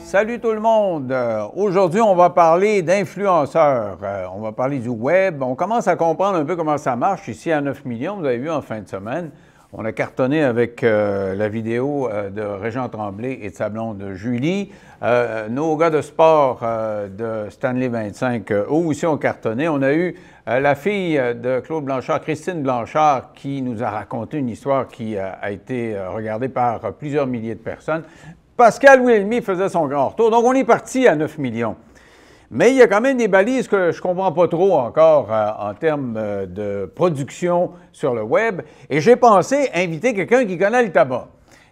Salut tout le monde! Aujourd'hui, on va parler d'influenceurs. On va parler du web. On commence à comprendre un peu comment ça marche ici à 9 millions. Vous avez vu en fin de semaine, on a cartonné avec la vidéo de Régent Tremblay et de sa blonde Julie. Nos gars de sport de Stanley 25, eux aussi ont cartonné. On a eu la fille de Claude Blanchard, Christine Blanchard, qui nous a raconté une histoire qui a été regardée par plusieurs milliers de personnes. Pascal Wilmy faisait son grand retour. Donc, on est parti à 9 millions. Mais il y a quand même des balises que je ne comprends pas trop encore en termes de production sur le web. Et j'ai pensé inviter quelqu'un qui connaît le tabac.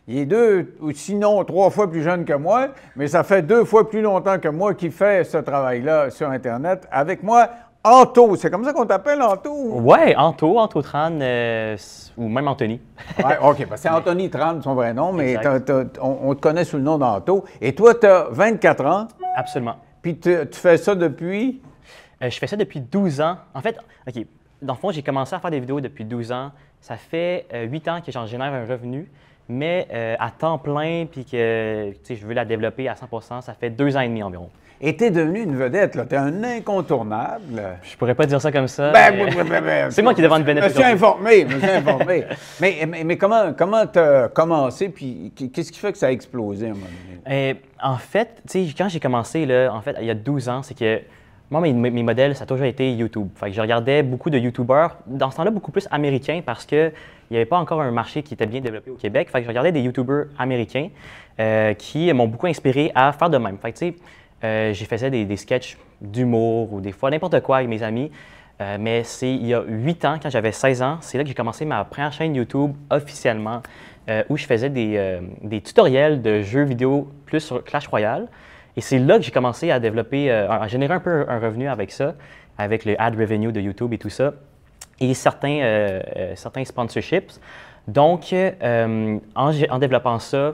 Il est 2 ou sinon 3 fois plus jeune que moi, mais ça fait 2 fois plus longtemps que moi qui fait ce travail-là sur Internet. Avec moi, Anto. C'est comme ça qu'on t'appelle, Anto? Oui, Anto Tran, ou même Anthony. Oui, OK, parce que c'est Anthony Tran, son vrai nom, mais on te connaît sous le nom d'Anto. Et toi, tu as 24 ans. Absolument. Puis tu fais ça depuis? Je fais ça depuis 12 ans. En fait, OK, dans le fond, j'ai commencé à faire des vidéos depuis 12 ans. Ça fait 8 ans que j'en génère un revenu, mais à temps plein, puis que je veux la développer à 100 %, ça fait 2 ans et demi environ. Et t'es devenu une vedette, là. T'es un incontournable. Je pourrais pas dire ça comme ça. C'est moi qui devrais une vedette. Je me suis informé. Mais comment t'as commencé, puis qu'est-ce qui fait que ça a explosé à un moment donné? En fait, quand j'ai commencé, là, en fait, il y a 12 ans, c'est que moi, mes modèles, ça a toujours été YouTube. Fait que je regardais beaucoup de YouTubers, dans ce temps-là, beaucoup plus américains, parce qu'il n'y avait pas encore un marché qui était bien développé au Québec. Fait que je regardais des YouTubers américains qui m'ont beaucoup inspiré à faire de même. Fait que, j'ai fait des sketchs d'humour ou des fois n'importe quoi avec mes amis. Mais c'est il y a 8 ans, quand j'avais 16 ans, c'est là que j'ai commencé ma première chaîne YouTube officiellement, où je faisais des tutoriels de jeux vidéo plus sur Clash Royale. Et c'est là que j'ai commencé à développer, à générer un peu un revenu avec ça, avec le ad revenue de YouTube et tout ça, et certains sponsorships. Donc, en développant ça,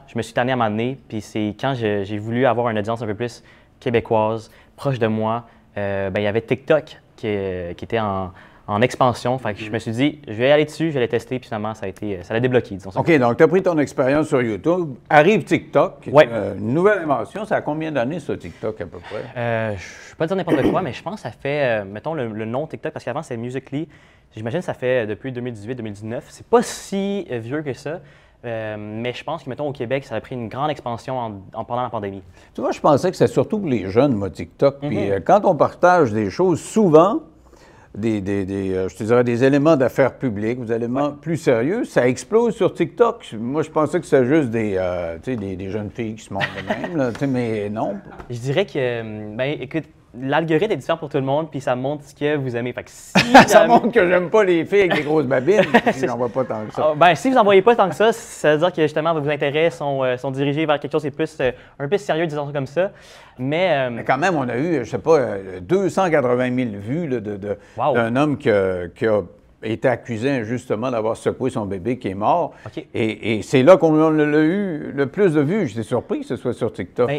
je me suis tanné à m'amener, puis c'est quand j'ai voulu avoir une audience un peu plus québécoise, proche de moi, il y avait TikTok qui était en expansion. Fait que je me suis dit, je vais aller dessus, je vais les tester, puis finalement, ça l'a débloqué, disons ça. OK, donc tu as pris ton expérience sur YouTube. Arrive TikTok, une nouvelle invention. Ça a combien d'années, ça, TikTok, à peu près? Je ne vais pas dire n'importe quoi, mais je pense que ça fait, mettons, le nom TikTok, parce qu'avant, c'était Musical.ly. J'imagine que ça fait depuis 2018-2019. C'est pas si vieux que ça. Mais je pense que, mettons, au Québec, ça a pris une grande expansion pendant la pandémie. Tu vois, je pensais que c'était surtout pour les jeunes, moi, TikTok. Puis quand on partage des choses, souvent, je te dirais, des éléments d'affaires publiques, des éléments plus sérieux, ça explose sur TikTok. Moi, je pensais que c'était juste des jeunes filles qui se montrent de même, là, mais non. Je dirais que, écoute, l'algorithme est différent pour tout le monde, puis ça montre ce que vous aimez. Fait que si ça montre que j'aime pas les filles avec des grosses babines, si j'en vois pas tant que ça. Si vous n'en voyez pas tant que ça veut dire que justement vos intérêts sont dirigés vers quelque chose qui est plus, un peu sérieux, disons ça comme ça. Mais quand même, on a eu, je sais pas, 280 000 vues là, d'un homme qui a été accusé injustement d'avoir secoué son bébé qui est mort. Okay. Et c'est là qu'on a eu le plus de vues. J'étais surpris que ce soit sur TikTok.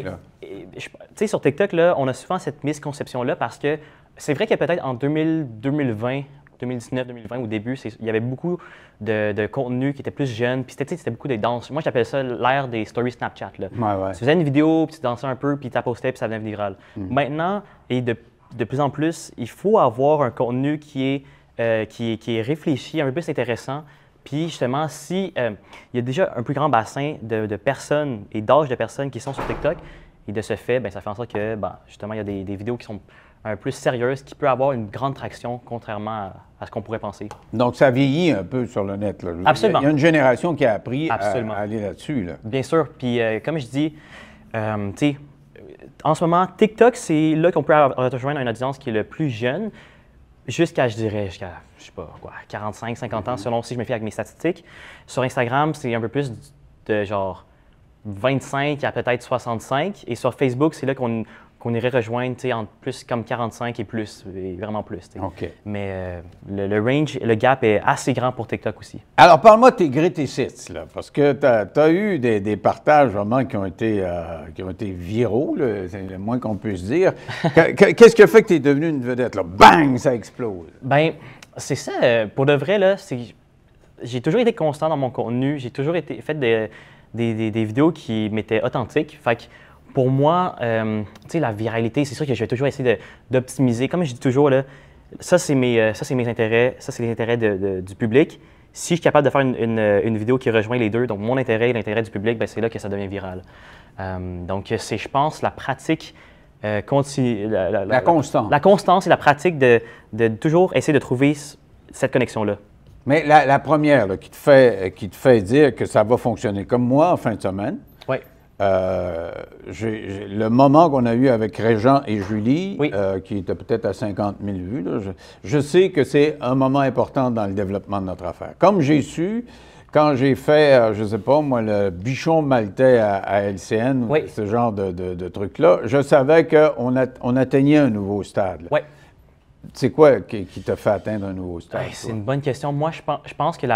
Tu sais, sur TikTok, là, on a souvent cette misconception-là parce que c'est vrai que peut-être en 2020, 2019, 2020, au début, il y avait beaucoup de contenu qui était plus jeune, puis c'était beaucoup des danses. Moi, j'appelle ça l'ère des stories Snapchat. Là. Ouais. Tu faisais une vidéo, puis tu dansais un peu, puis tu la postais, puis ça devenait viral. Maintenant, et de plus en plus, il faut avoir un contenu qui est réfléchi, un peu plus intéressant. Puis justement, si il y a déjà un plus grand bassin de personnes et d'âge de personnes qui sont sur TikTok, et de ce fait, ça fait en sorte que justement, il y a des vidéos qui sont un peu plus sérieuses, qui peuvent avoir une grande traction, contrairement à ce qu'on pourrait penser. Donc, ça vieillit un peu sur le net. Là. Absolument. Il y a une génération qui a appris à aller là-dessus. Là. Bien sûr. Puis comme je dis, en ce moment, TikTok, c'est là qu'on peut rejoindre une audience qui est le plus jeune, jusqu'à, je sais pas, 45, 50 ans, selon si je me fie avec mes statistiques. Sur Instagram, c'est un peu plus de genre 25 à peut-être 65. Et sur Facebook, c'est là qu'on irait rejoindre entre plus comme 45 et plus, et vraiment plus. OK. Mais le range, le gap est assez grand pour TikTok aussi. Alors, parle-moi de tes greatest hits, là, parce que tu as eu des partages vraiment qui ont été viraux, c'est le moins qu'on puisse dire. Qu'est-ce qui a fait que tu es devenu une vedette? Là? Bang, ça explose. C'est ça. Pour de vrai, là, j'ai toujours été constant dans mon contenu. J'ai toujours fait des vidéos qui m'étaient authentiques. Fait que pour moi, tu sais, la viralité, c'est sûr que je vais toujours essayer d'optimiser. Comme je dis toujours, là, ça, c'est mes intérêts, ça, c'est les intérêts du public. Si je suis capable de faire une vidéo qui rejoint les deux, donc mon intérêt et l'intérêt du public, c'est là que ça devient viral. Donc, c'est, je pense, la pratique continue. La constance. La constance et la pratique de toujours essayer de trouver cette connexion-là. Mais la première là, qui te fait dire que ça va fonctionner, comme moi en fin de semaine, Oui. le moment qu'on a eu avec Régent et Julie, Oui. Qui était peut-être à 50 000 vues, là, je sais que c'est un moment important dans le développement de notre affaire. Comme j'ai su, quand j'ai fait, je ne sais pas, moi, le bichon maltais à LCN, Oui. ce genre de truc-là, je savais qu'on atteignait un nouveau stade. Oui. C'est quoi qui t'a fait atteindre un nouveau stade? C'est une bonne question. Moi, je pense que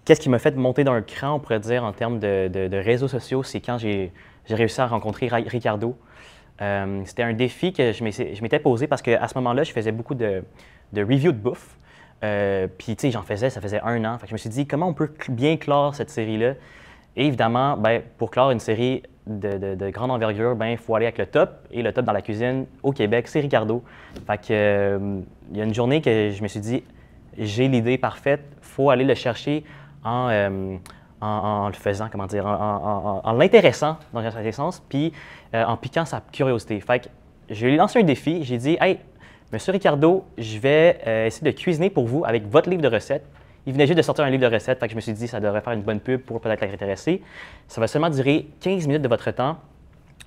qu'est-ce qui m'a fait monter d'un cran, on pourrait dire, en termes de réseaux sociaux, c'est quand j'ai réussi à rencontrer Ricardo. C'était un défi que je m'étais posé parce qu'à ce moment-là, je faisais beaucoup de reviews de bouffe. Puis, tu sais, ça faisait 1 an. Fait que je me suis dit, comment on peut bien clore cette série-là? Et évidemment, pour clore une série de grande envergure, il faut aller avec le top. Et le top dans la cuisine au Québec, c'est Ricardo. Fait que, il y a une journée que je me suis dit, j'ai l'idée parfaite, il faut aller le chercher en le faisant, comment dire, en l'intéressant dans un certain sens, puis en piquant sa curiosité. Fait que je lui ai lancé un défi, j'ai dit, hey, Monsieur Ricardo, je vais essayer de cuisiner pour vous avec votre livre de recettes. Il venait juste de sortir un livre de recettes, fait que je me suis dit ça devrait faire une bonne pub pour peut-être l'intéresser. Ça va seulement durer 15 minutes de votre temps,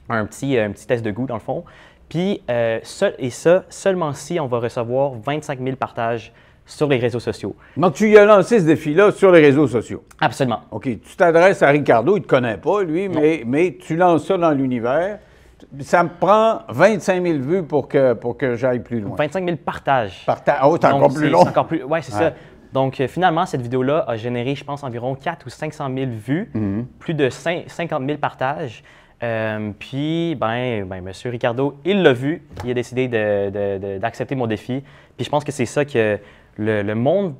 un petit test de goût dans le fond. Puis seulement si on va recevoir 25 000 partages sur les réseaux sociaux. Donc, tu lui as lancé ce défi-là sur les réseaux sociaux. Absolument. OK. Tu t'adresses à Ricardo, il ne te connaît pas, lui, mais tu lances ça dans l'univers. Ça me prend 25 000 vues pour que j'aille plus loin. 25 000 partages. Oh, c'est encore plus long. Oui, c'est ça. Donc, finalement, cette vidéo-là a généré, je pense, environ 400 ou 500 000 vues, plus de 50 000 partages. Puis, M. Ricardo, il l'a vu, il a décidé d'accepter mon défi. Puis, je pense que c'est ça que le monde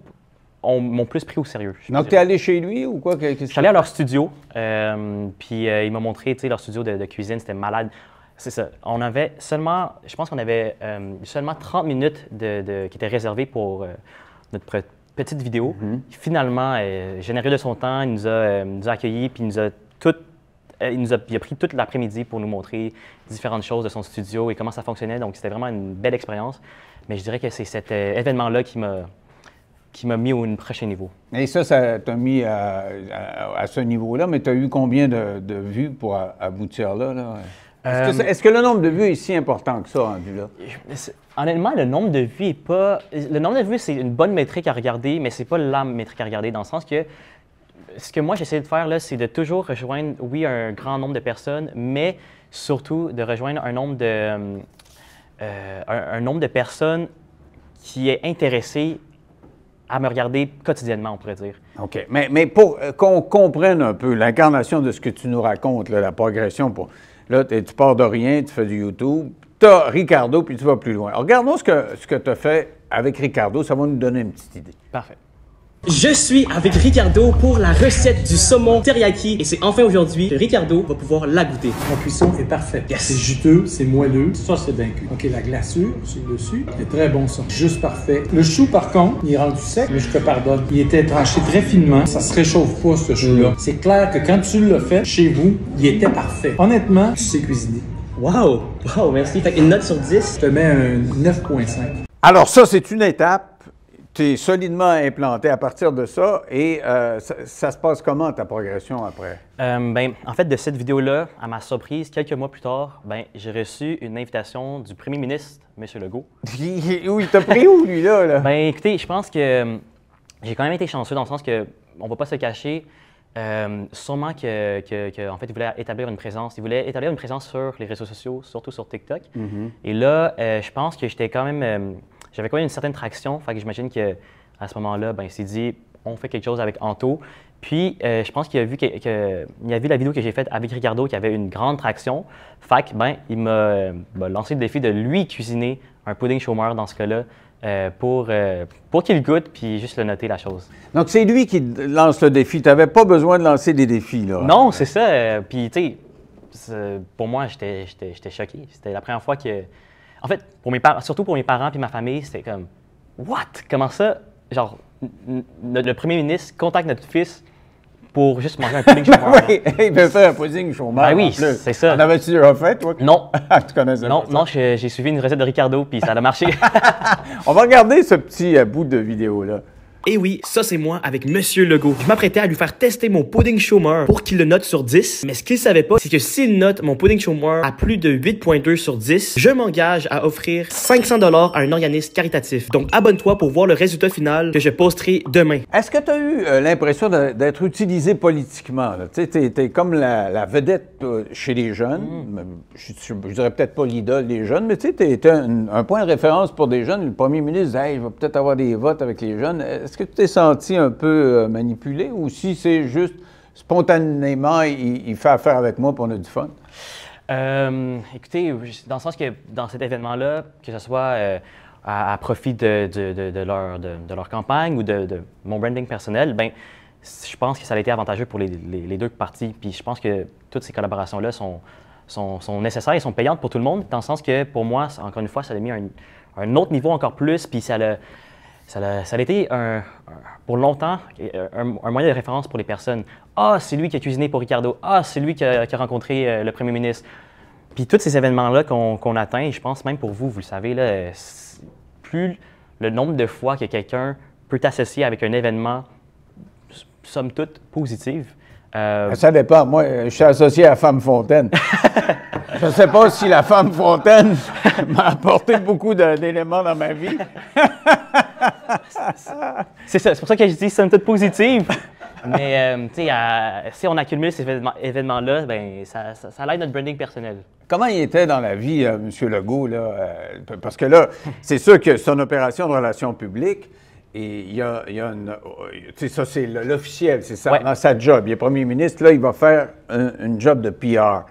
m'ont plus pris au sérieux. Donc, tu es allé chez lui ou quoi? Je suis allé à leur studio, puis il m'a montré, leur studio de cuisine, c'était malade. C'est ça. On avait seulement, je pense qu'on avait seulement 30 minutes qui étaient réservées pour notre petite vidéo. Finalement, généreux de son temps, il nous a accueillis, puis il a pris toute l'après-midi pour nous montrer différentes choses de son studio et comment ça fonctionnait. Donc, c'était vraiment une belle expérience. Mais je dirais que c'est cet événement-là qui m'a mis au prochain niveau. Et ça t'a mis à ce niveau-là, mais tu as eu combien de vues pour aboutir là? Est-ce que le nombre de vues est si important que ça, rendu là? Honnêtement, le nombre de vues est pas... Le nombre de vues, c'est une bonne métrique à regarder, mais c'est pas la métrique à regarder, dans le sens que ce que moi, j'essaie de faire, là, c'est de toujours rejoindre, oui, un grand nombre de personnes, mais surtout de rejoindre un nombre de personnes qui est intéressé à me regarder quotidiennement, on pourrait dire. OK. Mais pour qu'on comprenne un peu l'incarnation de ce que tu nous racontes, là, la progression, là, tu pars de rien, tu fais du YouTube, tu as Ricardo, puis tu vas plus loin. Alors, regardons ce que tu as fait avec Ricardo, ça va nous donner une petite idée. Parfait. Je suis avec Ricardo pour la recette du saumon teriyaki et c'est enfin aujourd'hui que Ricardo va pouvoir la goûter. La cuisson est parfaite. Yes. C'est juteux, c'est moelleux. Ça, c'est bien cuit. OK, la glaçure sur le dessus, c'est très bon ça. Juste parfait. Le chou, par contre, il est rendu sec, mais je te pardonne. Il était tranché très finement. Ça se réchauffe pas, ce chou-là. C'est clair que quand tu l'as fait chez vous, il était parfait. Honnêtement, tu sais cuisiner. Wow! Wow, merci. Fait une note sur 10. Je te mets un 9,5. Alors, ça, c'est une étape. Tu es solidement implanté à partir de ça et ça se passe comment ta progression après? En fait, de cette vidéo-là, à ma surprise, quelques mois plus tard, j'ai reçu une invitation du premier ministre, M. Legault. Il t'a pris où, lui, là? Écoutez, je pense que j'ai quand même été chanceux dans le sens que on ne va pas se cacher. Sûrement en fait, il voulait établir une présence. Il voulait établir une présence sur les réseaux sociaux, surtout sur TikTok. Et là, je pense que j'étais quand même... J'avais quand même une certaine traction, fait que j'imagine qu'à ce moment-là, il s'est dit, on fait quelque chose avec Anto. Puis, je pense qu'il a vu il a vu la vidéo que j'ai faite avec Ricardo qui avait une grande traction. Fait que, il m'a lancé le défi de lui cuisiner un pudding chômeur dans ce cas-là pour qu'il goûte puis juste le noter la chose. Donc, c'est lui qui lance le défi. Tu n'avais pas besoin de lancer des défis, là. Non, c'est ça. Puis, tu sais, pour moi, j'étais choqué. C'était la première fois que... En fait, surtout pour mes parents et ma famille, c'était comme « What? Comment ça? » Genre, le premier ministre contacte notre fils pour juste manger un pudding chômeur. Oui, il veut faire un pudding chômeur. Ben oui, c'est ça. En avais-tu déjà fait, toi? Non. Tu connaissais Non, pas ça? non, j'ai suivi une recette de Ricardo, puis ça a marché. On va regarder ce petit bout de vidéo-là. Et oui, ça c'est moi avec Monsieur Legault. Je m'apprêtais à lui faire tester mon pudding chômeur pour qu'il le note sur 10. Mais ce qu'il savait pas, c'est que s'il note mon pudding chômeur à plus de 8.2 sur 10, je m'engage à offrir 500 $ à un organisme caritatif. Donc abonne-toi pour voir le résultat final que je posterai demain. Est-ce que tu as eu l'impression d'être utilisé politiquement? Tu sais, t'es comme la vedette chez les jeunes. Je dirais peut-être pas l'idole des jeunes, mais tu sais, t'es un point de référence pour des jeunes. Le premier ministre dit « Hey, je vais peut-être avoir des votes avec les jeunes ». Est-ce que tu t'es senti un peu manipulé ou si c'est juste spontanément, il fait affaire avec moi pour on a du fun? Écoutez, dans le sens que dans cet événement-là, que ce soit à profit de leur campagne ou de mon branding personnel, ben, je pense que ça a été avantageux pour les deux parties. Puis je pense que toutes ces collaborations-là sont nécessaires et sont payantes pour tout le monde, dans le sens que pour moi, encore une fois, ça a mis un autre niveau encore plus, puis ça a été pour longtemps un moyen de référence pour les personnes. Ah, c'est lui qui a cuisiné pour Ricardo. Ah, c'est lui qui a rencontré le premier ministre. Puis tous ces événements-là qu'on atteint, je pense même pour vous, vous le savez, là, plus le nombre de fois que quelqu'un peut t'associer avec un événement, somme toute, positive. Ça dépend. Moi, je suis associé à Femme Fontaine. Je ne sais pas si la Femme Fontaine m'a apporté beaucoup d'éléments dans ma vie. C'est ça, c'est pour ça que je dis somme toute positive. Mais tu sais, si on accumule ces événements-là, ben, ça aide notre branding personnel. Comment il était dans la vie, M. Legault, là? Parce que là, c'est sûr que c'est une opération de relations publiques. Et il y a une... Tu sais, ça, c'est l'officiel, c'est ça, Ouais. dans sa job. Il est premier ministre, là, il va faire une job de PR.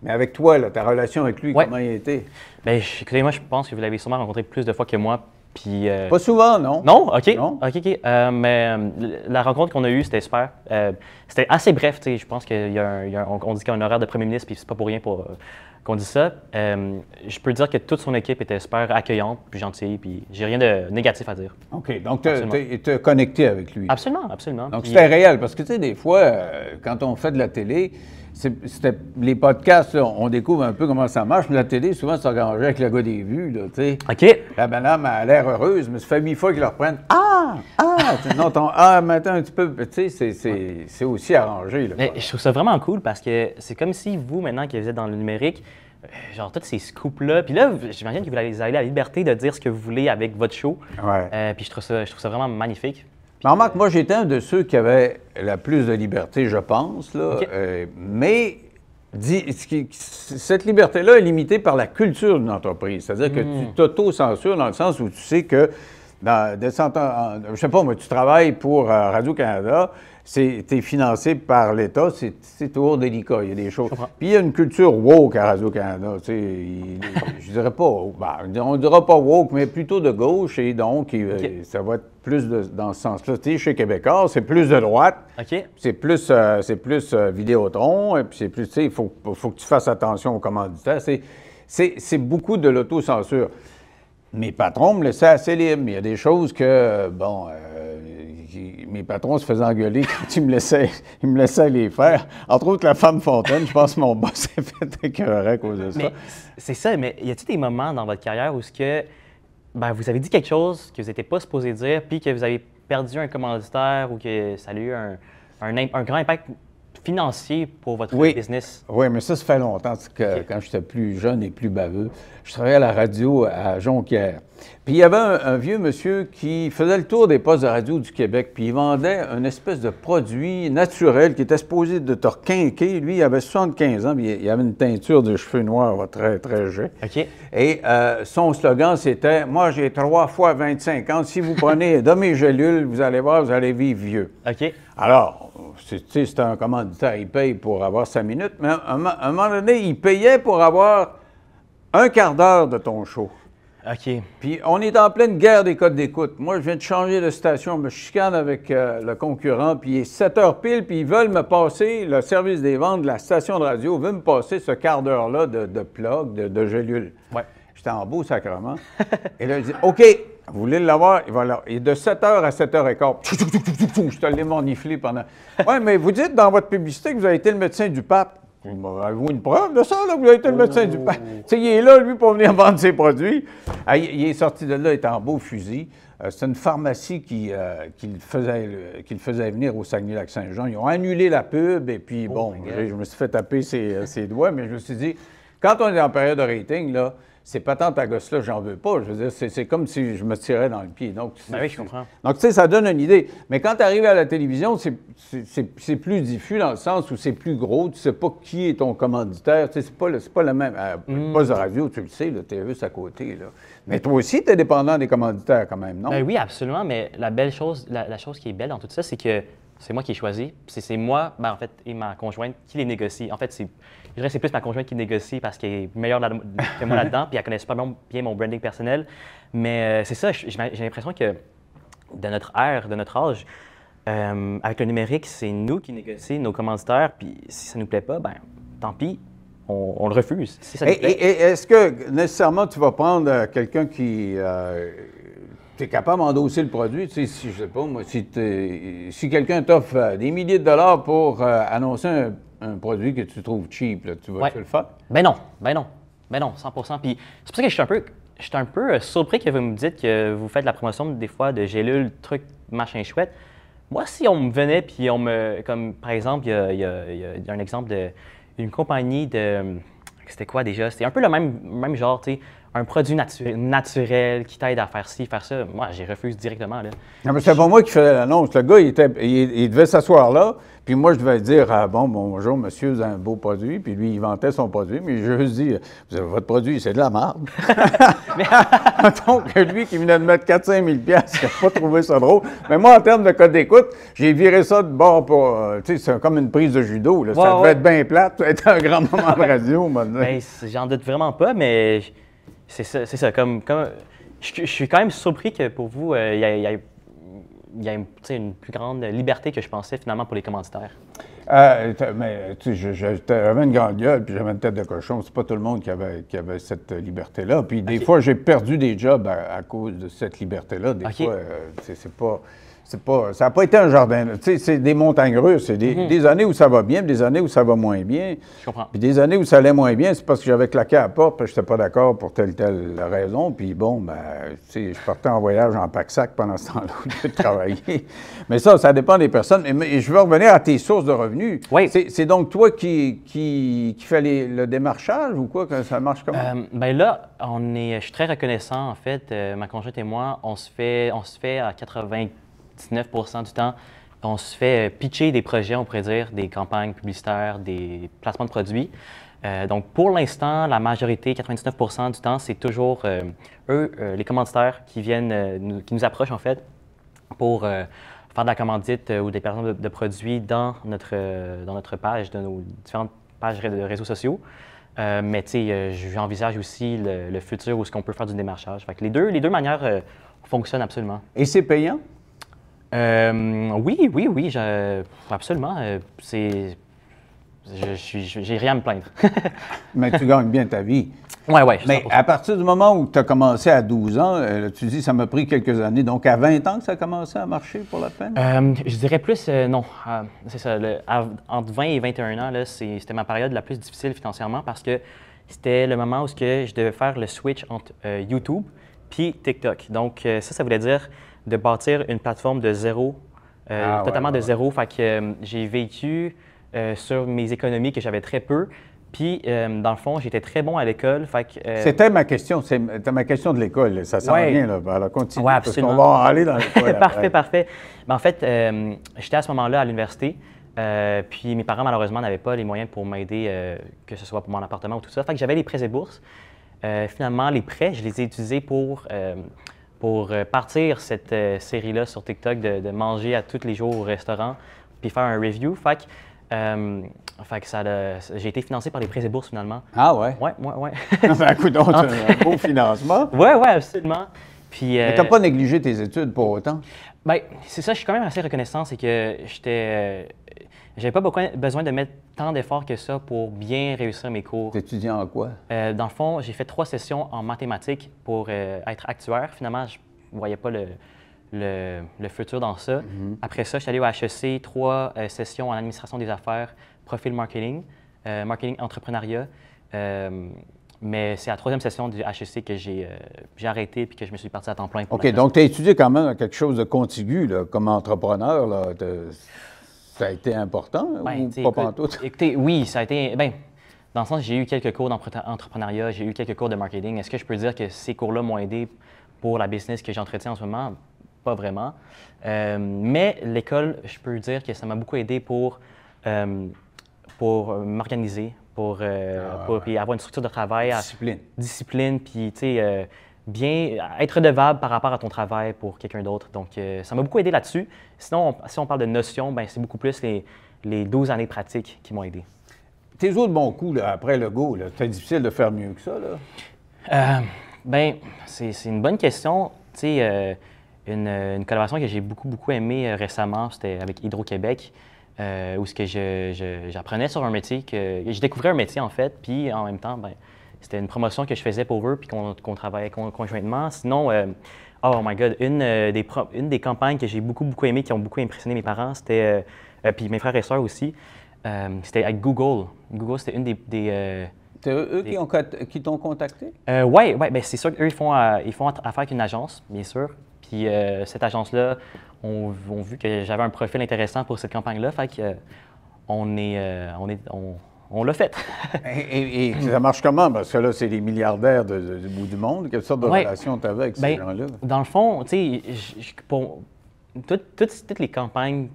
Mais avec toi, là, ta relation avec lui, Ouais. comment il était? Bien, écoutez, moi, je pense que vous l'avez sûrement rencontré plus de fois que moi. Puis, Pas souvent, non? non? OK. Non? OK. Mais la rencontre qu'on a eue, c'était super. C'était assez bref, tu sais. Je pense qu'on dit qu'il y a un horaire de premier ministre, puis c'est pas pour rien qu'on dit ça. Je peux dire que toute son équipe était super accueillante, puis gentille, puis j'ai rien de négatif à dire. OK. Donc, tu as connecté avec lui. Absolument, absolument. Donc, Puis, c'était réel. Parce que, tu sais, des fois, quand on fait de la télé, les podcasts, là, on découvre un peu comment ça marche, mais la télé, souvent, c'est arrangé avec le gars des vues, là, tu sais. OK. La madame a l'air heureuse, mais ça fait 1000 fois qu'ils le reprennent. Non, ton maintenant un petit peu, tu sais, c'est aussi arrangé, là. Mais je trouve ça vraiment cool parce que c'est comme si vous, maintenant que vous êtes dans le numérique, genre tous ces scoops-là, puis là, j'imagine que vous avez la liberté de dire ce que vous voulez avec votre show. Ouais. Puis je trouve ça vraiment magnifique. Mais remarque, moi, j'étais un de ceux qui avait la plus de liberté, je pense, là. OK. Mais cette liberté-là est limitée par la culture d'une entreprise. C'est-à-dire que tu t'auto-censures dans le sens où tu sais que, je sais pas, moi, tu travailles pour Radio-Canada, tu es financé par l'État, c'est toujours délicat, il y a des choses. Puis il y a une culture woke à Radio-Canada, tu sais, je dirais pas, on ne dira pas woke, mais plutôt de gauche, et donc ça va être plus dans ce sens-là. Tu sais, chez Québécois, c'est plus de droite, OK. c'est plus Vidéotron, et puis c'est plus, tu sais, il faut que tu fasses attention aux commanditaires. C'est beaucoup de l'autocensure. Mes patrons me laissaient assez libre. Il y a des choses que, mes patrons se faisaient engueuler quand ils me laissaient les faire. Entre autres, la Femme Fontaine, je pense que mon boss s'est fait écœurer à cause de ça. Mais c'est ça, mais y a-t-il des moments dans votre carrière où vous avez dit quelque chose que vous n'étiez pas supposé dire, puis que vous avez perdu un commanditaire ou que ça a eu un grand impact financier pour votre business? Oui, mais ça fait longtemps. Quand j'étais plus jeune et plus baveux, je travaillais à la radio à Jonquière. Puis il y avait un vieux monsieur qui faisait le tour des postes de radio du Québec, puis il vendait une espèce de produit naturel qui était supposé de te requinquer. Lui, il avait 75 ans, puis il avait une teinture de cheveux noirs très, très jet. OK. Et son slogan, c'était « Moi, j'ai 3 fois 25 ans. Si vous prenez de mes gélules, vous allez voir, vous allez vivre vieux. » OK. Alors, c'est un commanditaire, il paye pour avoir 5 minutes, mais à un moment donné, il payait pour avoir un quart d'heure de ton show. OK. Puis on est en pleine guerre des codes d'écoute. Moi, je viens de changer de station, je me chicane avec le concurrent, puis il est 7 heures pile, puis ils veulent me passer, le service des ventes de la station de radio veut me passer ce quart d'heure-là de plug, de gélule. Ouais. J'étais en beau sacrement. Et là, il dit, OK, vous voulez l'avoir? Il va l'avoir. Et de 7 h à 7 h 15, je te l'ai morniflé pendant. Oui, mais vous dites dans votre publicité que vous avez été le médecin du pape. Avez-vous une preuve de ça, là, que vous avez été le médecin du pape? Tu sais, il est là, lui, pour venir vendre ses produits. Ah, il est sorti de là, il était en beau fusil. C'est une pharmacie qui le faisait venir au Saguenay-Lac-Saint-Jean. Ils ont annulé la pub, et puis, bon, je me suis fait taper ses doigts, mais je me suis dit, quand on est en période de rating, là, ces patentes à gosse-là, j'en veux pas. Je veux dire, c'est comme si je me tirais dans le pied. Donc, oui, je comprends. Donc, tu sais, ça donne une idée. Mais quand tu arrives à la télévision, c'est plus diffus dans le sens où c'est plus gros. Tu sais pas qui est ton commanditaire. Tu sais, c'est pas le même. Poste de radio, tu le sais, le TV, c'est à côté. Là. Mais toi aussi, tu es dépendant des commanditaires quand même, non? Ben oui, absolument. Mais la belle chose, la chose qui est belle dans tout ça, c'est que c'est moi qui ai choisi. C'est moi, ben, en fait, et ma conjointe qui les négocie. En fait, je dirais que c'est plus ma conjointe qui négocie parce qu'elle est meilleure que moi là-dedans, puis elle connaît super bien mon branding personnel. Mais c'est ça, j'ai l'impression que de notre ère, de notre âge, avec le numérique, c'est nous qui négocions nos commanditaires, puis si ça ne nous plaît pas, ben tant pis, on le refuse. Si ça nous plaît. Et est-ce que nécessairement tu vas prendre quelqu'un qui... tu es capable d'endosser le produit, tu sais, si, je sais pas, moi, si quelqu'un t'offre des milliers de dollars pour annoncer un produit que tu trouves cheap, là, tu vas-tu le faire? Ben non, 100%. Puis c'est pour ça que je suis un peu surpris que vous me dites que vous faites la promotion des fois de gélules, trucs, machin chouette. Moi, si on me venait puis on me, comme par exemple, il y a un exemple d'une compagnie de, c'était quoi déjà? C'était un peu le même genre, tu sais, un produit naturel qui t'aide à faire ci, faire ça. Moi, j'y refuse directement. Là. Non, mais c'est pas moi qui faisais l'annonce. Le gars, il devait s'asseoir là, puis moi, je devais dire, bonjour, monsieur, vous avez un beau produit, puis lui, il vantait son produit, mais je lui dis, votre produit, c'est de la merde. Donc, lui qui venait de mettre 4-5 000 $, il n'a pas trouvé ça drôle. Mais moi, en termes de code d'écoute, j'ai viré ça de bord pour, tu sais, c'est comme une prise de judo, là. Ça devait être bien plate, ça devait être un grand moment de radio, moi. Ben, j'en doute vraiment pas, mais... C'est ça. Je suis quand même surpris que pour vous, il y a une plus grande liberté que je pensais finalement pour les commanditaires. Mais tu sais, j'avais une grande gueule, puis j'avais une tête de cochon. C'est pas tout le monde qui avait cette liberté-là. Puis des fois, j'ai perdu des jobs à cause de cette liberté-là. Des fois, ça n'a pas été un jardin. Tu sais, c'est des montagnes russes. C'est des années où ça va bien, puis des années où ça va moins bien. Je comprends. Puis des années où ça allait moins bien, c'est parce que j'avais claqué à la porte, puis je n'étais pas d'accord pour telle raison. Puis bon, ben, tu sais, je partais en voyage en pack-sac pendant ce temps-là au lieu de travailler. Mais ça dépend des personnes. Mais je veux revenir à tes sources de revenus. Oui. C'est donc toi qui fais le démarchage ou quoi, que ça marche comment? Ben là, je suis très reconnaissant, en fait. Ma conjointe et moi, on se fait à 99% du temps, on se fait pitcher des projets, on pourrait dire, des campagnes publicitaires, des placements de produits. Donc, pour l'instant, la majorité, 99% du temps, c'est toujours eux, les commanditaires, qui nous approchent, en fait, pour faire de la commandite ou des placements de produits dans notre page, de nos différentes pages de réseaux sociaux. Mais, tu sais, j'envisage aussi le futur où est-ce qu'on peut faire du démarchage. Fait que les deux manières fonctionnent absolument. Et c'est payant? Oui, absolument. J'ai rien à me plaindre. Mais tu gagnes bien ta vie. Oui. Mais à partir du moment où tu as commencé à 12 ans, tu dis ça m'a pris quelques années. Donc, à 20 ans que ça a commencé à marcher pour la peine? Je dirais plus, non. C'est ça. Entre 20 et 21 ans, c'était ma période la plus difficile financièrement parce que c'était le moment où je devais faire le switch entre YouTube puis TikTok. Donc, ça voulait dire de bâtir une plateforme de zéro, totalement de zéro. Fait que j'ai vécu sur mes économies que j'avais très peu. Puis, dans le fond, j'étais très bon à l'école. C'était ma question. C'était ma question de l'école. Ça s'en vient, là. Alors, continue. Oui, absolument. Parce qu'on va aller dans l'école. Parfait. Mais en fait, j'étais à ce moment-là à l'université. Puis, mes parents, malheureusement, n'avaient pas les moyens pour m'aider, que ce soit pour mon appartement ou tout ça. Fait que j'avais les prêts et bourses. Finalement, les prêts, je les ai utilisés pour partir cette série-là sur TikTok de manger à tous les jours au restaurant puis faire un review. Fait que Fait que j'ai été financé par les prêts et bourses finalement. Ah ouais? Ouais. Ben, écoute, donc, c'est un beau financement. Ouais, absolument. Puis, Mais tu n'as pas négligé tes études pour autant? Ben, c'est ça, je suis quand même assez reconnaissant, c'est que j'avais pas besoin de mettre tant d'efforts que ça pour bien réussir mes cours. Tu étudiais en quoi? Dans le fond, j'ai fait 3 sessions en mathématiques pour être actuaire. Finalement, je ne voyais pas le futur dans ça. Après ça, je suis allé au HEC, 3 sessions en administration des affaires, profil marketing, marketing entrepreneuriat. Mais c'est à la 3e session du HEC que j'ai arrêté puis que je me suis parti à temps plein. OK, donc tu as étudié quand même quelque chose de contigu là, comme entrepreneur. Là, ça a été important ou pas pantoute? Écoutez, oui, ça a été... Ben, dans le sens, j'ai eu quelques cours d'entrepreneuriat, j'ai eu quelques cours de marketing. Est-ce que je peux dire que ces cours-là m'ont aidé pour la business que j'entretiens en ce moment? Pas vraiment. Mais l'école, je peux dire que ça m'a beaucoup aidé pour m'organiser, pour puis avoir une structure de travail. Discipline, puis tu sais, bien être redevable par rapport à ton travail pour quelqu'un d'autre. Donc, ça m'a beaucoup aidé là-dessus. Sinon, si on parle de notions, ben c'est beaucoup plus les 12 années pratiques qui m'ont aidé. Tes autres bons coups, là, après le go, c'était difficile de faire mieux que ça, là? Ben, c'est une bonne question. Tu sais, une collaboration que j'ai beaucoup aimée récemment, c'était avec Hydro-Québec, où j'apprenais sur un métier, je découvrais un métier, en fait, puis en même temps, ben, c'était une promotion que je faisais pour eux, puis qu'on travaillait conjointement. Sinon, oh my God, une des campagnes que j'ai beaucoup aimées, qui ont beaucoup impressionné mes parents, c'était, puis mes frères et sœurs aussi, c'était avec Google. Google, c'était une des c'est eux qui t'ont contacté? Oui, ben, c'est sûr qu'eux, ils font affaire avec une agence, bien sûr. Puis cette agence-là, ont vu que j'avais un profil intéressant pour cette campagne-là, fait qu'on on l'a fait. et ça marche comment? Parce que là, c'est des milliardaires du bout du monde. Quelle sorte de relation tu avais avec ces gens-là? Dans le fond, tu sais, pour toutes les campagnes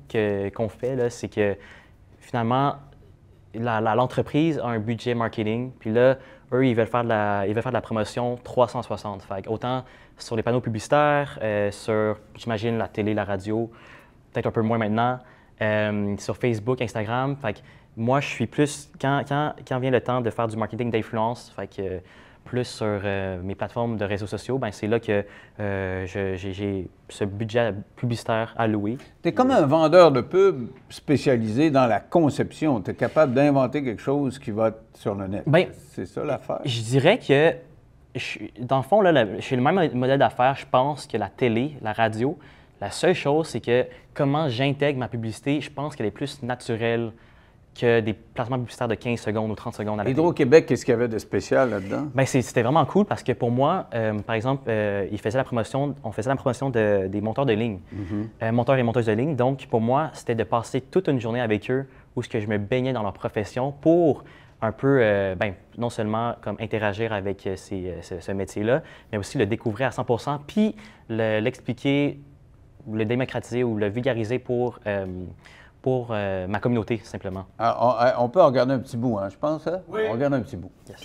qu'on fait, là, c'est que finalement, l'entreprise a un budget marketing, puis là, eux, ils veulent faire de la promotion 360. Fait autant sur les panneaux publicitaires, sur, j'imagine, la télé, la radio, peut-être un peu moins maintenant, sur Facebook, Instagram. Fait que moi, je suis plus, quand vient le temps de faire du marketing d'influence, fait que plus sur mes plateformes de réseaux sociaux, ben c'est là que j'ai ce budget publicitaire alloué. Tu es comme un vendeur de pub spécialisé dans la conception. Tu es capable d'inventer quelque chose qui va sur le net. Ben, c'est ça l'affaire? Je dirais que, dans le fond, là, je suis le même modèle d'affaires, je pense, que la télé, la radio. La seule chose, c'est que comment j'intègre ma publicité, je pense qu'elle est plus naturelle que des placements publicitaires de 15 secondes ou 30 secondes à la télé. Hydro-Québec, qu'est-ce qu'il y avait de spécial là-dedans? Bien, c'était vraiment cool parce que pour moi, par exemple, on faisait la promotion des monteurs de ligne, monteurs et monteuses de ligne. Donc, pour moi, c'était de passer toute une journée avec eux où je me baignais dans leur profession pour un peu, non seulement comme interagir avec ce métier-là, mais aussi le découvrir à 100 % puis l'expliquer, le démocratiser ou le vulgariser pour ma communauté, simplement. Alors, on peut en regarder un petit bout, hein, je pense. Hein? Oui. On regarde un petit bout. Yes.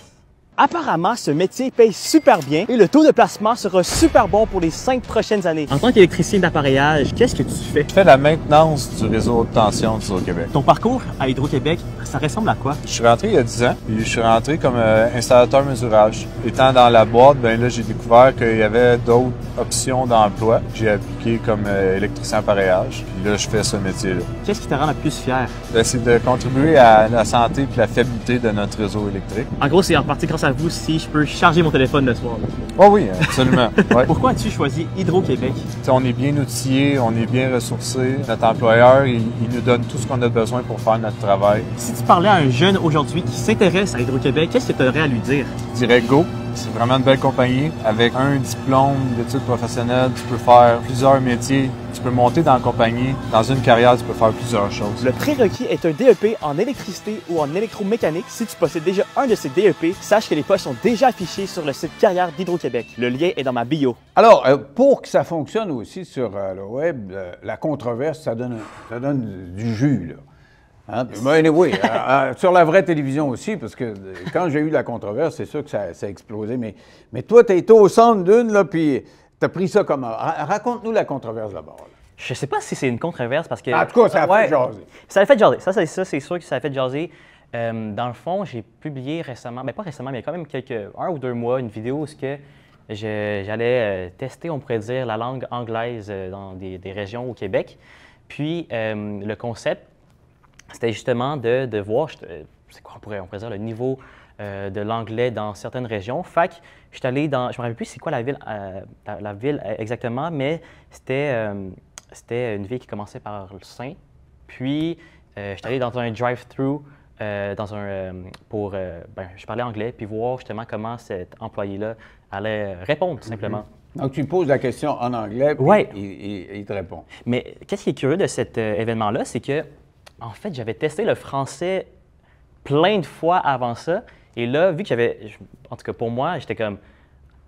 Apparemment, ce métier paye super bien et le taux de placement sera super bon pour les 5 prochaines années. En tant qu'électricien d'appareillage, qu'est-ce que tu fais? Je fais la maintenance du réseau de tension d'Hydro-Québec. Ton parcours à Hydro-Québec, ça ressemble à quoi? Je suis rentré il y a 10 ans, puis je suis rentré comme installateur mesurage. Étant dans la boîte, ben là, j'ai découvert qu'il y avait d'autres options d'emploi. J'ai appliqué comme électricien appareillage, puis là, je fais ce métier-là. Qu'est-ce qui te rend le plus fier? Ben, c'est de contribuer à la santé et la fiabilité de notre réseau électrique. En gros, c'est en partie grâce à vous si je peux charger mon téléphone le soir. Oh oui, absolument. Ouais. Pourquoi as-tu choisi Hydro-Québec? On est bien outillé, on est bien ressourcé. Notre employeur, il nous donne tout ce qu'on a besoin pour faire notre travail. Si tu parlais à un jeune aujourd'hui qui s'intéresse à Hydro-Québec, qu'est-ce que tu aurais à lui dire? Je dirais go. C'est vraiment une belle compagnie. Avec un diplôme d'études professionnelles, tu peux faire plusieurs métiers. Tu peux monter dans la compagnie. Dans une carrière, tu peux faire plusieurs choses. Le prérequis est un DEP en électricité ou en électromécanique. Si tu possèdes déjà un de ces DEP, sache que les postes sont déjà affichés sur le site Carrière d'Hydro-Québec. Le lien est dans ma bio. Alors, pour que ça fonctionne aussi sur le web, la controverse, ça donne du jus, là. Hein? Mais anyway, sur la vraie télévision aussi, parce que quand j'ai eu la controverse, c'est sûr que ça a explosé. Mais toi, tu as été au centre d'une, là, puis tu as pris ça comment? Raconte-nous la controverse d'abord. Je sais pas si c'est une controverse parce que. En tout cas, ça a fait jaser. Ça a fait jaser. Ça, c'est sûr que ça a fait jaser. Dans le fond, j'ai publié récemment, pas récemment, mais il y a quand même un ou deux mois, une vidéo où j'allais tester, on pourrait dire, la langue anglaise dans des régions au Québec. Puis le concept, c'était justement de voir, c'est quoi, on pourrait dire, le niveau de l'anglais dans certaines régions. Fait que je suis allé dans, je me rappelle plus c'est quoi la ville exactement, mais c'était une ville qui commençait par le Saint. Puis je suis allé dans un drive-thru je parlais anglais, puis voir justement comment cet employé-là allait répondre, tout simplement. Donc, tu poses la question en anglais, puis Ouais. il te répond. Mais qu'est-ce qui est curieux de cet événement-là, c'est que, en fait, j'avais testé le français plein de fois avant ça, et là, vu que en tout cas pour moi, j'étais comme,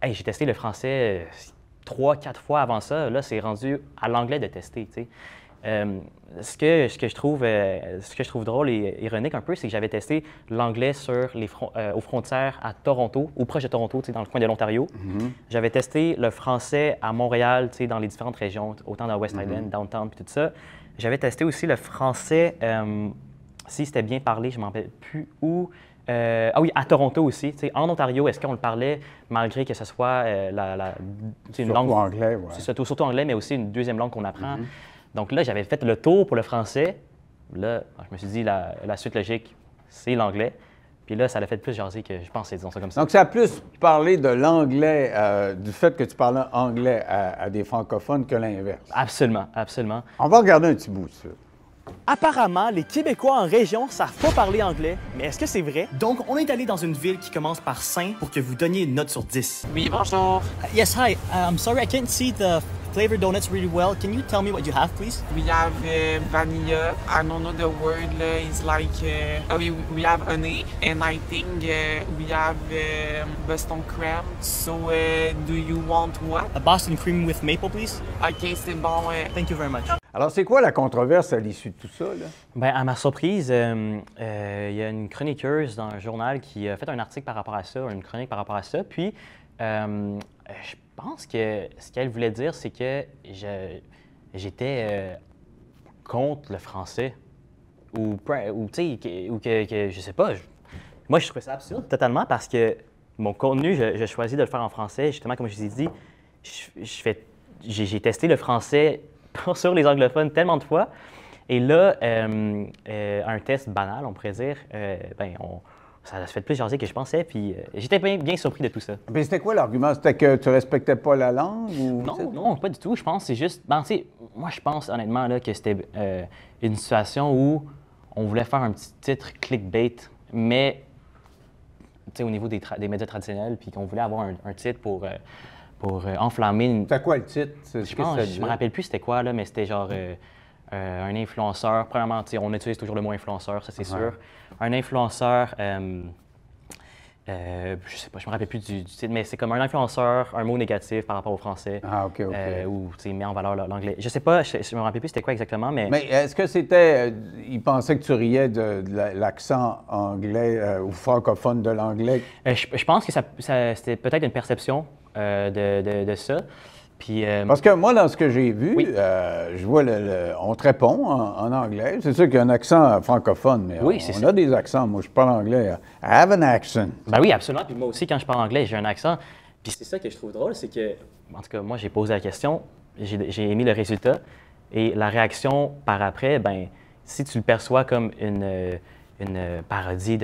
hey, j'ai testé le français 3-4 fois avant ça, là, c'est rendu à l'anglais de tester, tu sais. Ce que je trouve drôle et ironique un peu, c'est que j'avais testé l'anglais aux frontières à Toronto, ou proche de Toronto, dans le coin de l'Ontario. J'avais testé le français à Montréal, dans les différentes régions, autant dans West Island, Downtown, puis tout ça. J'avais testé aussi le français, si c'était bien parlé, je ne m'en rappelle plus où. Ah oui, à Toronto aussi. En Ontario, est-ce qu'on le parlait malgré que ce soit une langue anglais, ouais. C'est surtout anglais, mais aussi une deuxième langue qu'on apprend. Donc là, j'avais fait le tour pour le français. Là, je me suis dit, la suite logique, c'est l'anglais. Puis là, ça l'a fait plus jaser que je pensais, disons ça comme ça. Donc, ça a plus parlé de l'anglais, du fait que tu parlais anglais à des francophones que l'inverse. Absolument, absolument. On va regarder un petit bout de ça. Apparemment, les Québécois en région savent pas parler anglais, mais est-ce que c'est vrai? Donc, on est allé dans une ville qui commence par Saint pour que vous donniez une note sur 10. Oui, bonjour. Yes, hi. I'm sorry, I can't see the flavored donuts really well. Can you tell me what you have, please? We have vanilla. I don't know the word. It's like we have honey, and I think we have Boston cream. So, do you want what? A Boston cream with maple, please. Ok, c'est bon. Thank you very much. Alors, c'est quoi la controverse à l'issue de tout ça, là? Bien, à ma surprise, il y a une chroniqueuse dans un journal qui a fait un article par rapport à ça, une chronique par rapport à ça. Puis, je pense que ce qu'elle voulait dire, c'est que j'étais contre le français. Ou tu sais, ou que je sais pas. Moi, je trouvais ça absurde totalement parce que mon contenu, je choisis de le faire en français. Justement, comme je vous ai dit, j'ai testé le français sur les anglophones tellement de fois. Et là, un test banal, on pourrait dire, ça se fait plus jaser que je pensais. Puis j'étais bien surpris de tout ça. Mais c'était quoi l'argument? C'était que tu respectais pas la langue? Ou... Non, pas du tout. Je pense que c'est juste... moi, je pense honnêtement là, que c'était une situation où on voulait faire un petit titre clickbait, mais au niveau des médias traditionnels, puis qu'on voulait avoir un titre pour enflammer une... C'était quoi le titre? Je me rappelle plus c'était quoi, là, mais c'était genre un influenceur. Premièrement, on utilise toujours le mot influenceur, ça c'est sûr. Un influenceur, je sais pas, je me rappelle plus du titre, mais c'est comme un influenceur, un mot négatif par rapport au français. Ah, OK. Ou met en valeur l'anglais. Je sais pas, je me rappelle plus c'était quoi exactement, mais... Mais est-ce que c'était... il pensait que tu riais de l'accent anglais ou francophone de l'anglais? Je pense que c'était peut-être une perception de ça. Puis, parce que moi, dans ce que j'ai vu, oui. Je vois on te répond en anglais. C'est sûr qu'il y a un accent francophone, mais oui, on a des accents. Moi, je parle anglais. I have an accent. Ben oui, absolument. Puis moi aussi, quand je parle anglais, j'ai un accent. Puis c'est ça que je trouve drôle, c'est que, en tout cas, moi, j'ai posé la question, j'ai émis le résultat, et la réaction par après, ben, si tu le perçois comme une parodie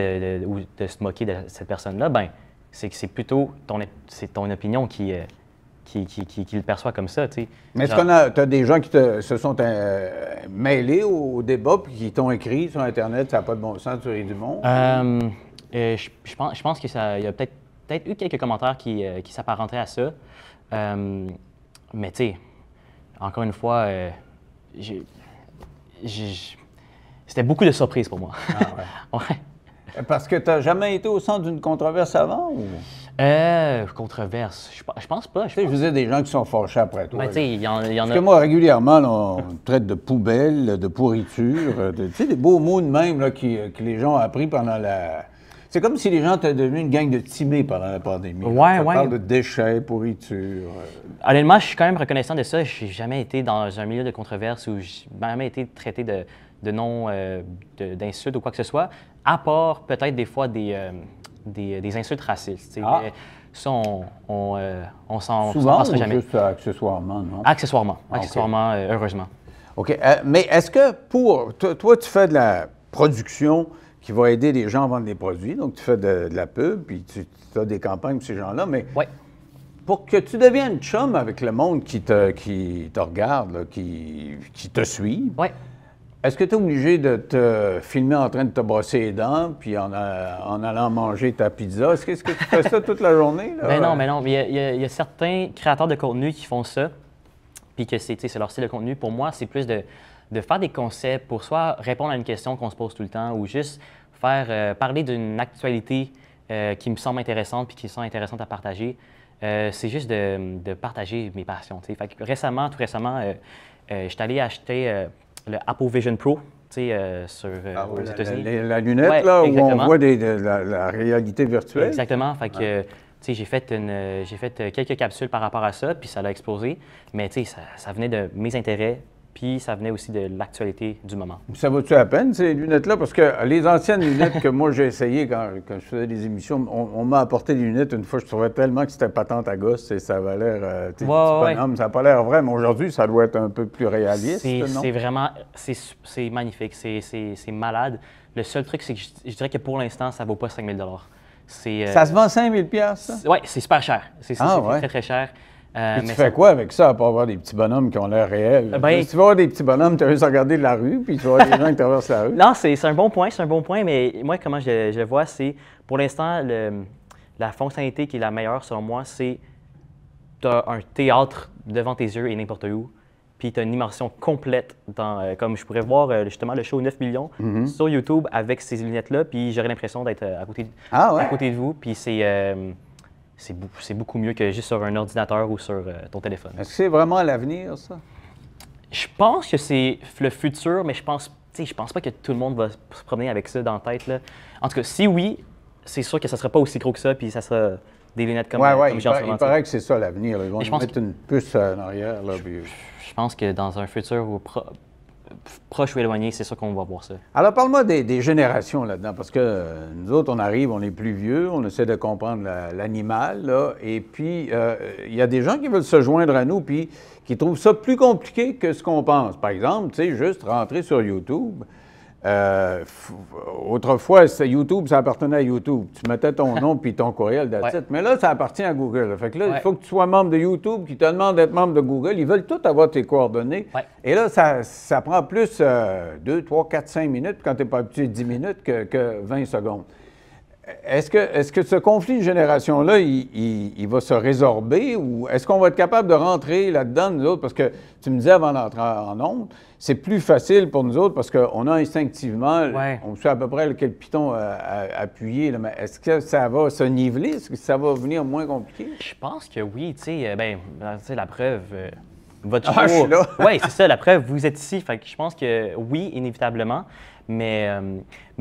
ou de se moquer de cette personne-là, ben, c'est que c'est plutôt ton opinion qui le perçoit comme ça, tu sais. Mais est-ce que tu as des gens qui se sont mêlés au débat puis qui t'ont écrit sur Internet, ça n'a pas de bon sens, tu ris du monde? Je pense qu'il y a peut-être eu quelques commentaires qui s'apparentaient à ça. Mais tu sais, encore une fois, c'était beaucoup de surprises pour moi. Ah ouais. Ouais. Parce que tu n'as jamais été au centre d'une controverse avant? Ou? Controverse, je pense pas. Je veux dire, des gens qui sont fâchés après toi. Ben, il y en a... Parce que moi, régulièrement, là, on me traite de poubelle, de pourriture, tu sais, des beaux mots de même là, que les gens ont appris pendant la... Tu C'est comme si les gens étaient devenus une gang de timés pendant la pandémie. Ouais, Ça ouais. parle de déchets, pourriture. Honnêtement, je suis quand même reconnaissant de ça. Je n'ai jamais été dans un milieu de controverse où j'ai jamais été traité de noms, d'insultes ou quoi que ce soit, à part peut-être des fois des insultes racistes. Tu sais. Ah. Mais ça, on s'en Souvent passera ou jamais. juste accessoirement, non? Accessoirement, Ah, accessoirement, heureusement. OK. Mais est-ce que toi, tu fais de la production qui va aider les gens à vendre des produits, donc tu fais de la pub, puis tu as des campagnes pour ces gens-là, mais Ouais. pour que tu deviennes chum avec le monde qui te regarde, là, qui te suit, Ouais. est-ce que tu es obligé de te filmer en train de te brosser les dents, puis en allant manger ta pizza? Est-ce que tu fais ça toute la journée? Là? Ben non, mais non. Il y a certains créateurs de contenu qui font ça, puis que c'est leur style de contenu. Pour moi, c'est plus de faire des concepts pour soit répondre à une question qu'on se pose tout le temps ou juste faire parler d'une actualité qui me semble intéressante puis qui semble intéressante à partager. C'est juste de partager mes passions. Fait que tout récemment, je suis allé acheter le Apple Vision Pro aux États-Unis. La lunette, Ouais, là, où exactement. on voit la réalité virtuelle? Exactement. Fait que, j'ai fait quelques capsules par rapport à ça, puis ça a explosé. Mais ça venait de mes intérêts, puis ça venait aussi de l'actualité du moment. Ça vaut-tu la peine, ces lunettes-là? Parce que les anciennes lunettes que moi j'ai essayées quand je faisais des émissions, on m'a apporté des lunettes une fois, je trouvais tellement que c'était patente à gosse et ça avait l'air, petit bonhomme, ça n'a pas l'air vrai, mais aujourd'hui, ça doit être un peu plus réaliste, non? C'est vraiment, c'est magnifique, c'est malade. Le seul truc, c'est que je dirais que pour l'instant, ça ne vaut pas 5 000 Ça se vend 5 000 ça? Oui, c'est super cher. C'est ouais? très, très cher. Puis tu fais quoi avec ça, à part avoir des petits bonhommes qui ont l'air réels? Ben, si tu vas voir des petits bonhommes, tu vas juste regarder de la rue, puis tu vas voir des gens qui traversent la rue. Non, c'est un bon point, mais moi, comment je le vois, c'est, pour l'instant, la fonctionnalité qui est la meilleure, selon moi, c'est tu as un théâtre devant tes yeux et n'importe où, puis tu as une immersion complète dans, comme je pourrais voir justement le show 9 millions sur YouTube avec ces lunettes-là, puis j'aurais l'impression d'être à côté de vous, puis c'est beaucoup mieux que juste sur un ordinateur ou sur ton téléphone. Est-ce que c'est vraiment l'avenir, ça? Je pense que c'est le futur, mais je pense pas que tout le monde va se promener avec ça dans la tête, là. En tout cas, si oui, c'est sûr que ça ne sera pas aussi gros que ça, puis ça sera des lunettes comme j'ai en ce moment. Il paraît que c'est ça l'avenir. Ils vont je nous pense mettre une puce en arrière. Là, puis... Je pense que dans un futur proche ou éloigné, c'est sûr qu'on va voir ça. Alors, parle-moi des générations là-dedans, parce que nous autres, on arrive, on est plus vieux, on essaie de comprendre l'animal, là, et puis il y a des gens qui veulent se joindre à nous, puis qui trouvent ça plus compliqué que ce qu'on pense. Par exemple, tu sais, juste rentrer sur YouTube. Autrefois, YouTube, ça appartenait à YouTube. Tu mettais ton nom puis ton courriel, that's it. Mais là, ça appartient à Google. Fait que là, il faut que tu sois membre de YouTube, qui te demande d'être membre de Google. Ils veulent tout avoir tes coordonnées. Ouais. Et là, ça prend plus 2, 3, 4, 5 minutes, quand tu n'es pas habitué 10 minutes, que 20 secondes. Est-ce que ce conflit de génération-là, il va se résorber ou est-ce qu'on va être capable de rentrer là-dedans, nous autres? Parce que tu me disais avant d'entrer en ondes, c'est plus facile pour nous autres parce qu'on a instinctivement, on sait à peu près quel piton appuyer. Là, mais est-ce que ça va se niveler? Est-ce que ça va venir moins compliqué? Je pense que oui. Tu sais, la preuve... votre je suis là. Oui, c'est ça, la preuve, vous êtes ici. Fait que je pense que oui, inévitablement. Mais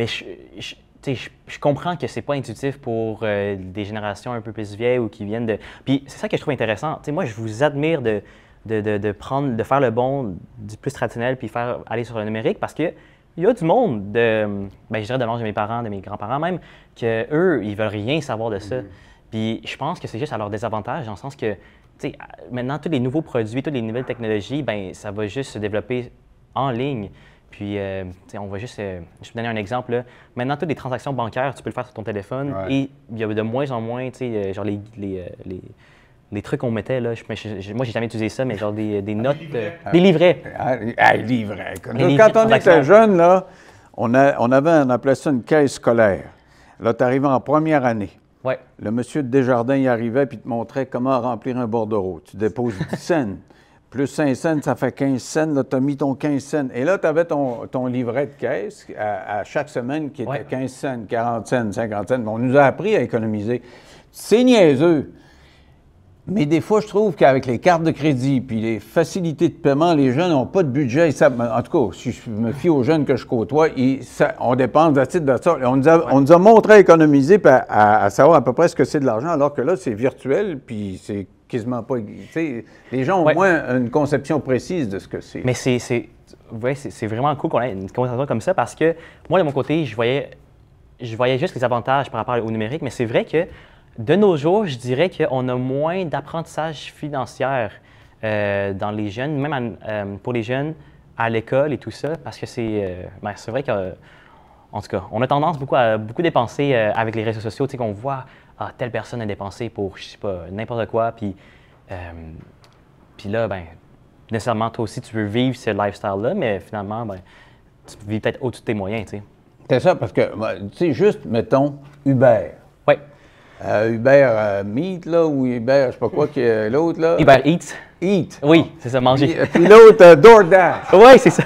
je comprends que c'est pas intuitif pour des générations un peu plus vieilles ou qui viennent de... Puis c'est ça que je trouve intéressant. Tu sais, moi, je vous admire de faire le bon du plus traditionnel puis aller sur le numérique parce que il y a du monde je dirais de l'âge de mes parents, de mes grands-parents même, qu'eux, ils veulent rien savoir de ça. Puis je pense que c'est juste à leur désavantage dans le sens que, tu sais, maintenant, tous les nouveaux produits, toutes les nouvelles technologies, ça va juste se développer en ligne. Puis, on va juste... je vais vous donner un exemple. Là. Maintenant, toutes les transactions bancaires, tu peux le faire sur ton téléphone. Et il y a de moins en moins, tu sais, genre les trucs qu'on mettait, là. Moi, j'ai jamais utilisé ça, mais genre des notes... des livrets. Livrets. Quand on était jeune, là, on appelait ça une caisse scolaire. Là, tu arrivais en première année. Ouais. Le monsieur de Desjardins, il arrivait et te montrait comment remplir un bordereau. Tu déposes 10 cents. Plus 5 cents, ça fait 15 cents. Là, tu as mis ton 15 cents. Et là, tu avais ton livret de caisse à chaque semaine qui était 15 cents, 40 cents, 50 cents. On nous a appris à économiser. C'est niaiseux. Mais des fois, je trouve qu'avec les cartes de crédit puis les facilités de paiement, les jeunes n'ont pas de budget. En tout cas, si je me fie aux jeunes que je côtoie, on dépense de titre de ça. On nous a montré à économiser puis à savoir à peu près ce que c'est de l'argent, alors que là, c'est virtuel puis c'est quasiment pas... Les gens ont moins une conception précise de ce que c'est. Mais c'est vraiment cool qu'on ait une conversation comme ça parce que moi, de mon côté, je voyais juste les avantages par rapport au numérique, mais c'est vrai que de nos jours, je dirais qu'on a moins d'apprentissage financier dans les jeunes, même pour les jeunes à l'école et tout ça, parce que c'est vrai qu'en tout cas, on a tendance à beaucoup dépenser avec les réseaux sociaux, tu sais, qu'on voit telle personne a dépensé pour, je sais pas, n'importe quoi, puis là, nécessairement, toi aussi, tu veux vivre ce lifestyle-là, mais finalement, tu vis peut-être au-dessus de tes moyens, tu sais. C'est ça, parce que, tu sais, juste, mettons, Uber. Oui. Uber Meat, là, ou Uber, je sais pas quoi, l'autre, là. Uber Eats. Eat. Oui, c'est ça, manger. Puis l'autre, DoorDash. Oui, c'est ça.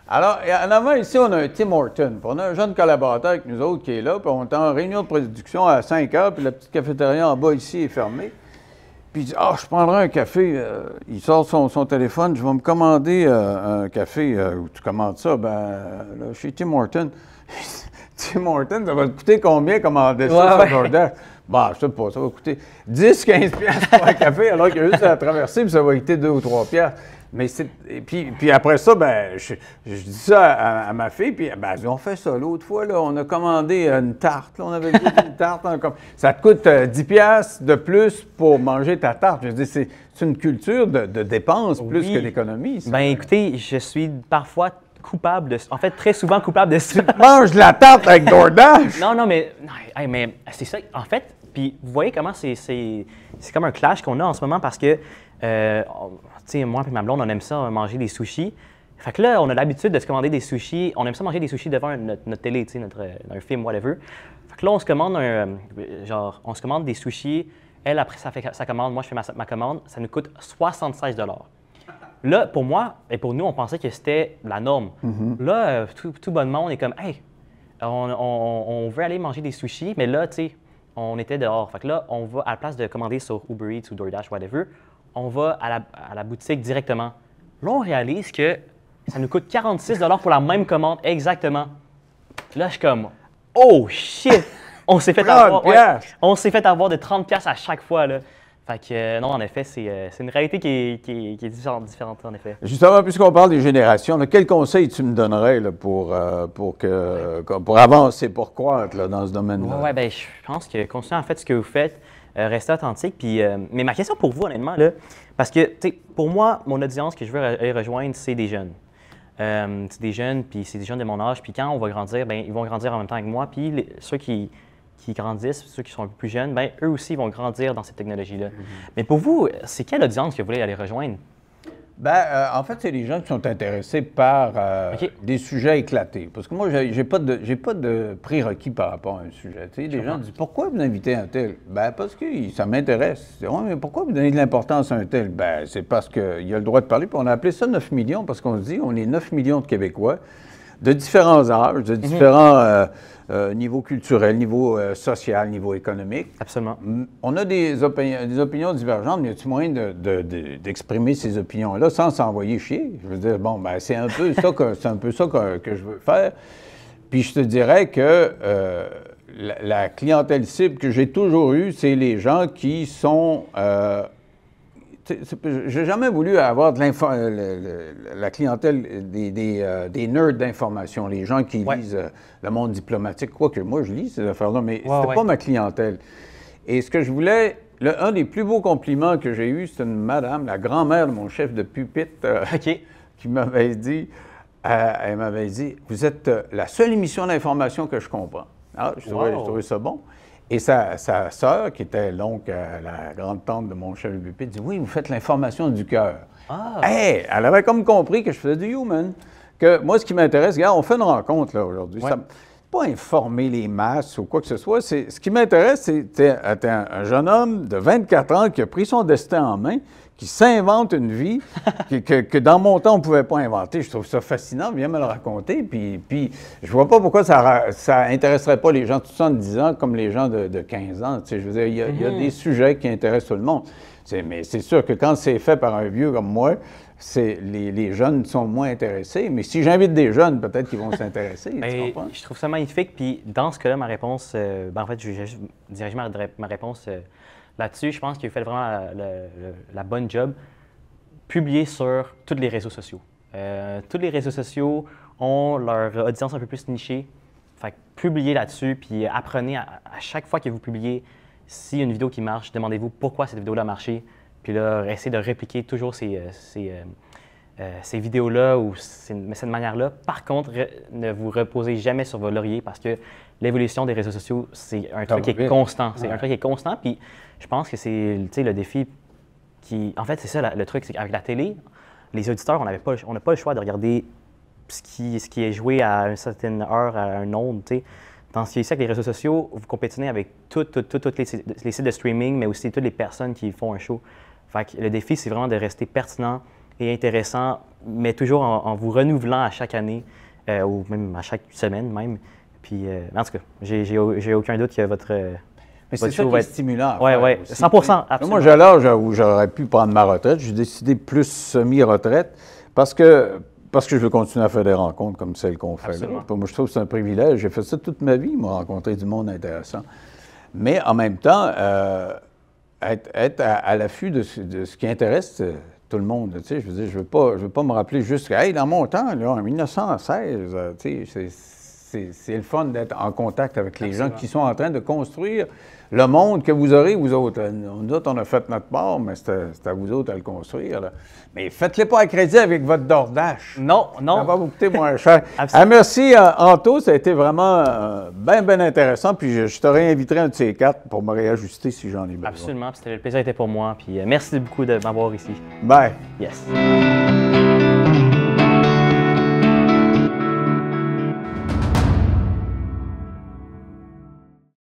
Alors, en avant, ici, on a un Tim Hortons. Puis on a un jeune collaborateur avec nous autres qui est là, puis on est en réunion de production à 5 heures, puis la petite cafétéria en bas ici est fermée. Puis il dit, je prendrai un café. Il sort son téléphone, je vais me commander un café. Où tu commandes ça? Là, chez Tim Hortons. Tim Hortons, ça va te coûter combien commander ça sur DoorDash? Je sais pas, ça va coûter 10-15$ pour un café, alors qu'il y a juste à traverser, puis ça va coûter 2 ou 3 piastres. Mais puis après ça, je dis ça à ma fille, puis on fait ça l'autre fois, là, on a commandé une tarte, là, on avait goûté une tarte, ça te coûte 10$ de plus pour manger ta tarte. Je dis, c'est une culture de dépense plus que d'économie. Écoutez, je suis parfois coupable de ça. En fait, très souvent coupable de ça. Tu manges de la tarte avec DoorDash? Non, mais c'est ça. En fait, puis vous voyez comment c'est comme un clash qu'on a en ce moment parce que, tu sais, moi et ma blonde, on aime ça manger des sushis. Fait que là, on a l'habitude de se commander des sushis. On aime ça manger des sushis devant notre télé, tu sais, un film, whatever. Fait que là, on se commande des sushis. Elle, après, ça fait sa commande. Moi, je fais ma commande. Ça nous coûte 76 $. Là, pour moi et pour nous, on pensait que c'était la norme. Là, tout bonnement, on est comme, hey, on veut aller manger des sushis, mais là, tu sais, on était dehors. Fait que là, on va, à la place de commander sur Uber Eats ou DoorDash, whatever, on va à la boutique directement. Là, on réalise que ça nous coûte 46 $ pour la même commande, exactement. Là, je suis comme, oh shit! On s'est fait avoir. On s'est fait avoir de 30$ à chaque fois, là. Fait que, non, en effet, c'est une réalité qui est différente, en effet. Justement, puisqu'on parle des générations, quel conseil tu me donnerais là, pour avancer, pour croître là, dans ce domaine-là? Oui, je pense que continuez en fait ce que vous faites, restez authentique. Puis, mais ma question pour vous, honnêtement, là, parce que, tu sais, pour moi, mon audience que je veux aller rejoindre, c'est des jeunes. C'est des jeunes, puis c'est des jeunes de mon âge. Puis quand on va grandir, ils vont grandir en même temps que moi. Puis ceux qui grandissent, ceux qui sont un peu plus jeunes, eux aussi vont grandir dans cette technologie-là. Mais pour vous, c'est quelle audience que vous voulez aller rejoindre? En fait, c'est les gens qui sont intéressés par des sujets éclatés. Parce que moi, j'ai pas de prérequis par rapport à un sujet. Tu sais, les gens disent, pourquoi vous invitez un tel? Parce que ça m'intéresse. Ouais, mais pourquoi vous donnez de l'importance à un tel? C'est parce qu'il a le droit de parler. Puis on a appelé ça 9 millions parce qu'on se dit, on est 9 millions de Québécois de différents âges, de différents niveaux culturels, niveau social, niveau économique. Absolument. On a des opinions divergentes, mais y a-t-il moyen d'exprimer ces opinions-là sans s'envoyer chier? Je veux dire, c'est un peu ça que je veux faire. Puis je te dirais que la clientèle cible que j'ai toujours eue, c'est les gens qui sont... j'ai jamais voulu avoir la clientèle des nerds d'information, les gens qui lisent le monde diplomatique. Quoique moi, je lis ces affaires-là, mais c'était pas ma clientèle. Et ce que je voulais, un des plus beaux compliments que j'ai eu, c'est une madame, la grand-mère de mon chef de pupitre, qui m'avait dit, elle m'avait dit, vous êtes la seule émission d'information que je comprends. Alors, je trouvais ça bon. Et sa sœur, qui était donc la grande-tante de mon chef de pupitre, dit « Oui, vous faites l'information du cœur. » Hey, elle avait comme compris que je faisais du human. Que moi, ce qui m'intéresse, regarde, on fait une rencontre là aujourd'hui. pas informer les masses ou quoi que ce soit. Ce qui m'intéresse, c'est un jeune homme de 24 ans qui a pris son destin en main, qui s'invente une vie que dans mon temps, on ne pouvait pas inventer. Je trouve ça fascinant. Viens me le raconter. Puis je vois pas pourquoi ça intéresserait pas les gens de 70 ans comme les gens de 15 ans. Tu sais, je veux dire, il y a des sujets qui intéressent tout le monde. Mais c'est sûr que quand c'est fait par un vieux comme moi, les jeunes sont moins intéressés. Mais si j'invite des jeunes, peut-être qu'ils vont s'intéresser. Tu comprends? Je trouve ça magnifique. Puis dans ce cas-là, ma réponse, en fait, je vais juste diriger ma réponse là-dessus. Je pense qu'il fait vraiment la bonne job. Publier sur tous les réseaux sociaux. Tous les réseaux sociaux ont leur audience un peu plus nichée. Fait que publiez là-dessus, puis apprenez à chaque fois que vous publiez. S'il y a une vidéo qui marche, demandez-vous pourquoi cette vidéo-là a marché. Puis là, essayez de répliquer toujours ces vidéos-là ou cette manière-là. Par contre, ne vous reposez jamais sur vos lauriers parce que l'évolution des réseaux sociaux, c'est un truc qui est constant. C'est un truc qui est constant. Puis je pense que c'est le défi qui. En fait, c'est ça le truc, c'est qu'avec la télé, les auditeurs, on n'a pas le choix de regarder ce qui est joué à une certaine heure, à un onde, tu sais. Tandis qu'ici, avec les réseaux sociaux, vous compétitionnez avec tous les sites de streaming, mais aussi toutes les personnes qui font un show. Fait que le défi, c'est vraiment de rester pertinent et intéressant, mais toujours en vous renouvelant à chaque année ou même à chaque semaine même. Puis, en tout cas, j'ai aucun doute que votre mais c'est ça qui est stimulant. Oui, 100%. Absolument. Moi, j'ai l'âge où j'aurais pu prendre ma retraite. J'ai décidé plus semi-retraite parce que je veux continuer à faire des rencontres comme celles qu'on fait là. Moi, je trouve que c'est un privilège. J'ai fait ça toute ma vie, moi, rencontrer du monde intéressant. Mais en même temps, être à l'affût de ce qui intéresse tout le monde. Tu sais, je veux dire, je veux pas me rappeler juste que, hey, dans mon temps, là, en 1916, tu sais, c'est le fun d'être en contact avec les gens qui sont en train de construire le monde que vous aurez, vous autres. Nous autres, on a fait notre part, mais c'est à vous autres à le construire. Là. Mais faites-le pas à crédit avec votre DoorDash. Non. Ça va vous coûter moins cher. Merci, Anto. Ça a été vraiment bien intéressant. Puis je te réinviterai un de ces quatre pour me réajuster si j'en ai besoin. Absolument. Le plaisir était pour moi. Puis merci beaucoup de m'avoir ici. Bye. Yes.